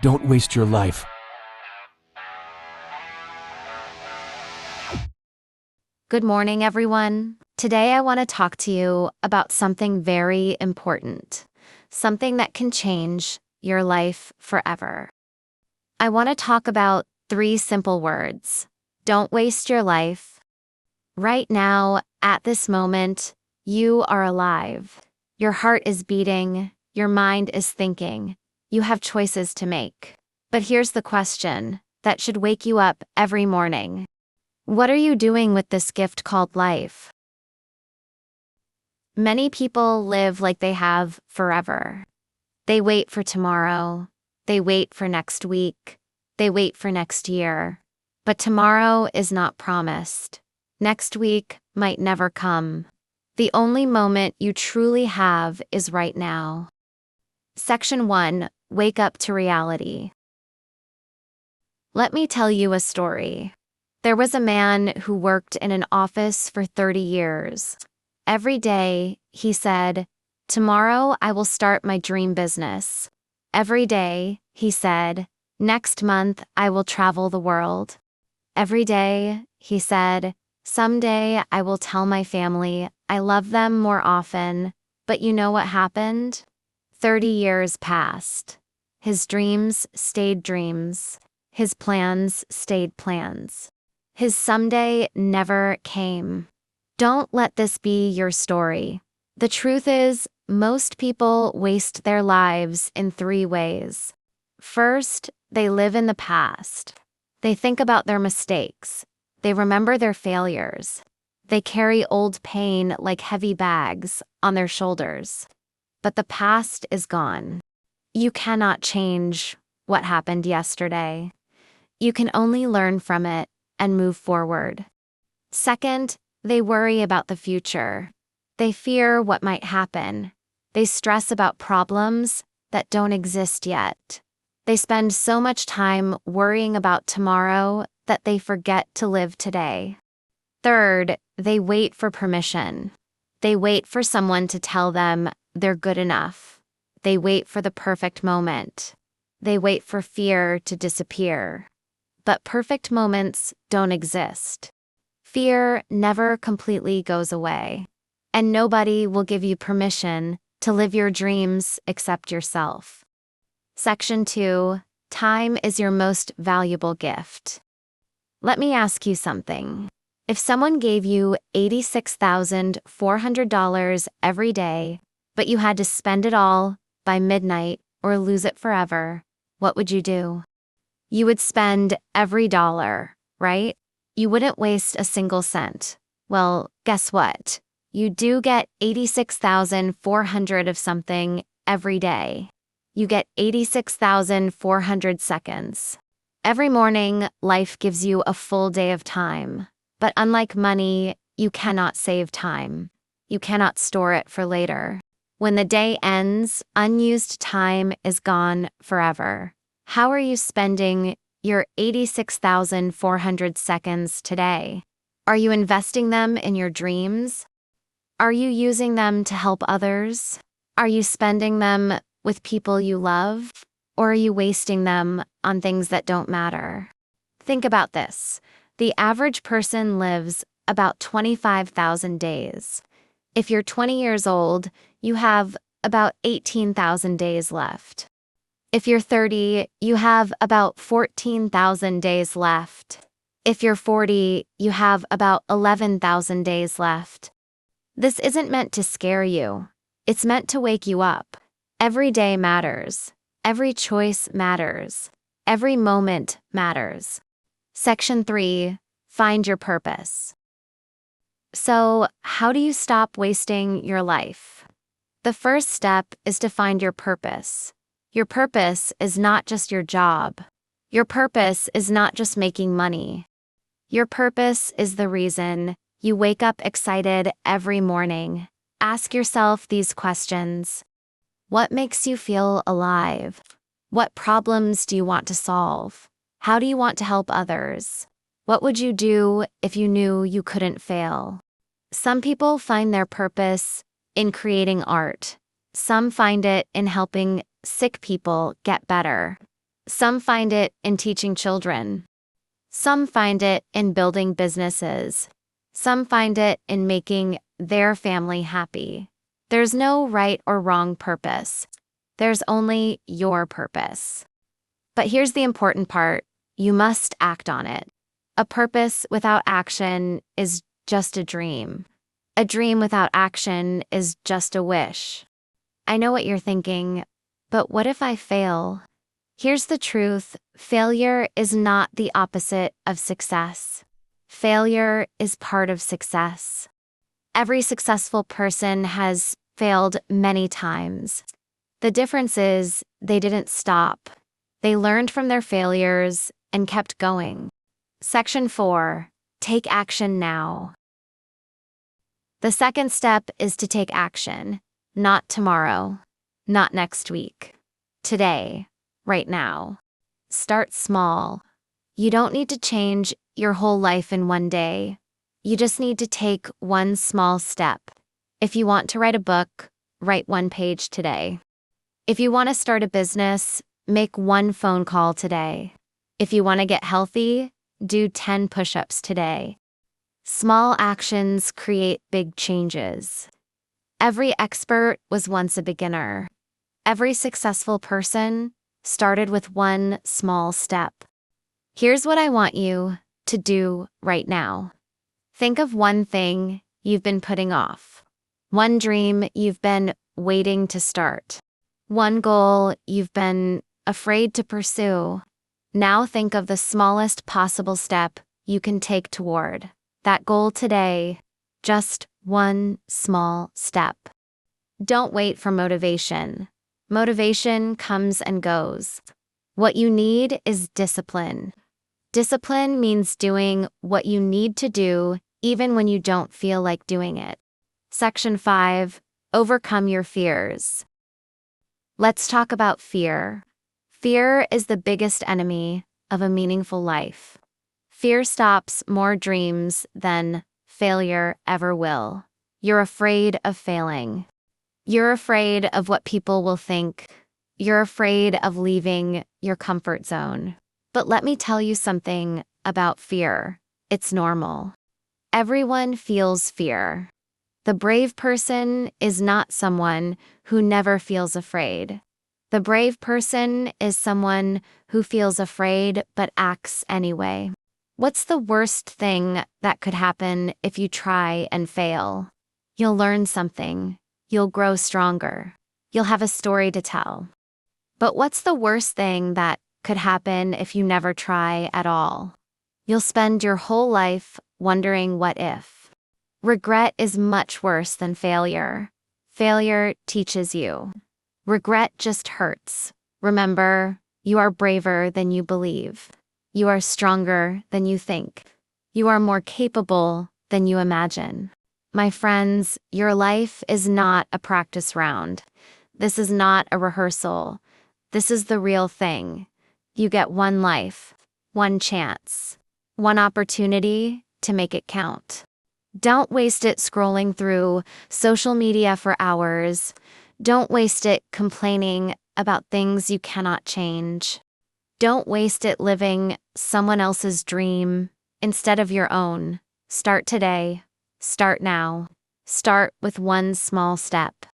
Don't waste your life. Good morning, everyone. Today I want to talk to you about something very important, something that can change your life forever. I want to talk about 3 simple words. Don't waste your life. Right now, at this moment, you are alive. Your heart is beating, your mind is thinking. You have choices to make. But here's the question that should wake you up every morning. What are you doing with this gift called life? Many people live like they have forever. They wait for tomorrow. They wait for next week. They wait for next year. But tomorrow is not promised. Next week might never come. The only moment you truly have is right now. Section 1. Wake up to reality. Let me tell you a story. There was a man who worked in an office for 30 years. Every day, he said, "Tomorrow I will start my dream business." Every day, he said, "Next month I will travel the world." Every day, he said, "Someday I will tell my family I love them more often." But you know what happened? 30 years passed. His dreams stayed dreams. His plans stayed plans. His someday never came. Don't let this be your story. The truth is, most people waste their lives in 3 ways. First, they live in the past. They think about their mistakes. They remember their failures. They carry old pain like heavy bags on their shoulders. But the past is gone. You cannot change what happened yesterday. You can only learn from it and move forward. Second, they worry about the future. They fear what might happen. They stress about problems that don't exist yet. They spend so much time worrying about tomorrow that they forget to live today. Third, they wait for permission. They wait for someone to tell them they're good enough. They wait for the perfect moment. They wait for fear to disappear. But perfect moments don't exist. Fear never completely goes away. And nobody will give you permission to live your dreams except yourself. Section 2. Time is your most valuable gift. Let me ask you something. If someone gave you $86,400 every day, but you had to spend it all by midnight or lose it forever, what would you do? You would spend every dollar, right? You wouldn't waste a single cent. Well, guess what? You do get 86,400 of something every day. You get 86,400 seconds. Every morning, life gives you a full day of time. But unlike money, you cannot save time. You cannot store it for later. When the day ends, unused time is gone forever. How are you spending your 86,400 seconds today? Are you investing them in your dreams? Are you using them to help others? Are you spending them with people you love? Or are you wasting them on things that don't matter? Think about this. The average person lives about 25,000 days. If you're 20 years old, you have about 18,000 days left. If you're 30, you have about 14,000 days left. If you're 40, you have about 11,000 days left. This isn't meant to scare you. It's meant to wake you up. Every day matters. Every choice matters. Every moment matters. Section 3. Find your purpose. So, how do you stop wasting your life? The first step is to find your purpose. Your purpose is not just your job. Your purpose is not just making money. Your purpose is the reason you wake up excited every morning. Ask yourself these questions. What makes you feel alive? What problems do you want to solve? How do you want to help others? What would you do if you knew you couldn't fail? Some people find their purpose in creating art. Some find it in helping sick people get better. Some find it in teaching children. Some find it in building businesses. Some find it in making their family happy. There's no right or wrong purpose. There's only your purpose. But here's the important part. You must act on it. A purpose without action is just a dream. A dream without action is just a wish. I know what you're thinking, but what if I fail? Here's the truth. Failure is not the opposite of success. Failure is part of success. Every successful person has failed many times. The difference is they didn't stop. They learned from their failures and kept going. Section 4. Take action now. The second step is to take action. Not tomorrow. Not next week. Today. Right now. Start small. You don't need to change your whole life in one day. You just need to take one small step. If you want to write a book, write one page today. If you want to start a business, make one phone call today. If you want to get healthy, do 10 push-ups today. Small actions create big changes. Every expert was once a beginner. Every successful person started with one small step. Here's what I want you to do right now. Think of one thing you've been putting off. One dream you've been waiting to start. One goal you've been afraid to pursue. Now think of the smallest possible step you can take toward that goal today. Just one small step. Don't wait for motivation. Motivation comes and goes. What you need is discipline. Discipline means doing what you need to do even when you don't feel like doing it. Section 5. Overcome your fears. Let's talk about fear. Fear is the biggest enemy of a meaningful life. Fear stops more dreams than failure ever will. You're afraid of failing. You're afraid of what people will think. You're afraid of leaving your comfort zone. But let me tell you something about fear. It's normal. Everyone feels fear. The brave person is not someone who never feels afraid. The brave person is someone who feels afraid but acts anyway. What's the worst thing that could happen if you try and fail? You'll learn something. You'll grow stronger. You'll have a story to tell. But what's the worst thing that could happen if you never try at all? You'll spend your whole life wondering what if. Regret is much worse than failure. Failure teaches you. Regret just hurts. Remember, you are braver than you believe. You are stronger than you think. You are more capable than you imagine. My friends, your life is not a practice round. This is not a rehearsal. This is the real thing. You get one life, one chance, one opportunity to make it count. Don't waste it scrolling through social media for hours. Don't waste it complaining about things you cannot change. Don't waste it living someone else's dream instead of your own. Start today. Start now. Start with one small step.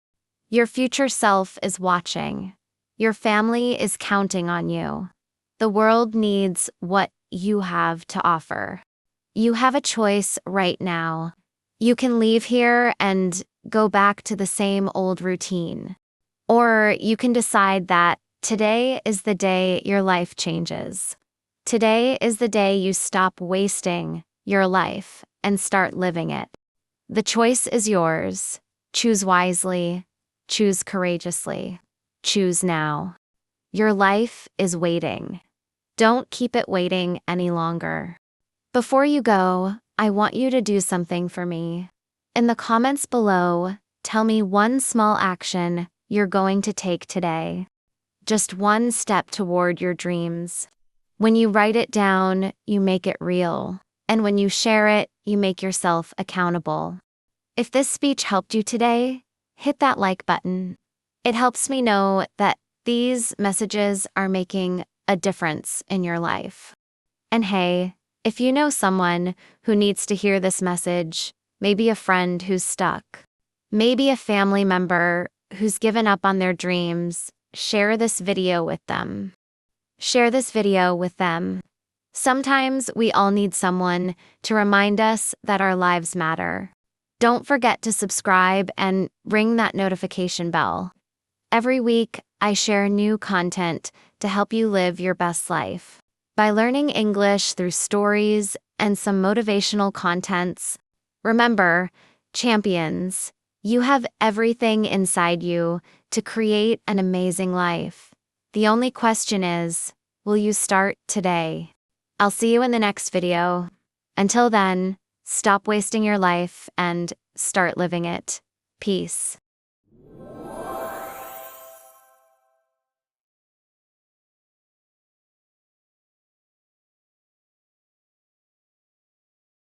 Your future self is watching. Your family is counting on you. The world needs what you have to offer. You have a choice right now. You can leave here and go back to the same old routine. Or you can decide that today is the day your life changes. Today is the day you stop wasting your life and start living it. The choice is yours. Choose wisely. Choose courageously. Choose now. Your life is waiting. Don't keep it waiting any longer. Before you go, I want you to do something for me. In the comments below, tell me one small action you're going to take today. Just one step toward your dreams. When you write it down, you make it real. And when you share it, you make yourself accountable. If this speech helped you today, hit that like button. It helps me know that these messages are making a difference in your life. And hey, if you know someone who needs to hear this message, maybe a friend who's stuck, maybe a family member who's given up on their dreams, share this video with them. Share this video with them. Sometimes we all need someone to remind us that our lives matter. Don't forget to subscribe and ring that notification bell. Every week, I share new content to help you live your best life. By learning English through stories and some motivational contents, remember, champions, you have everything inside you to create an amazing life. The only question is, will you start today? I'll see you in the next video. Until then, stop wasting your life and start living it. Peace.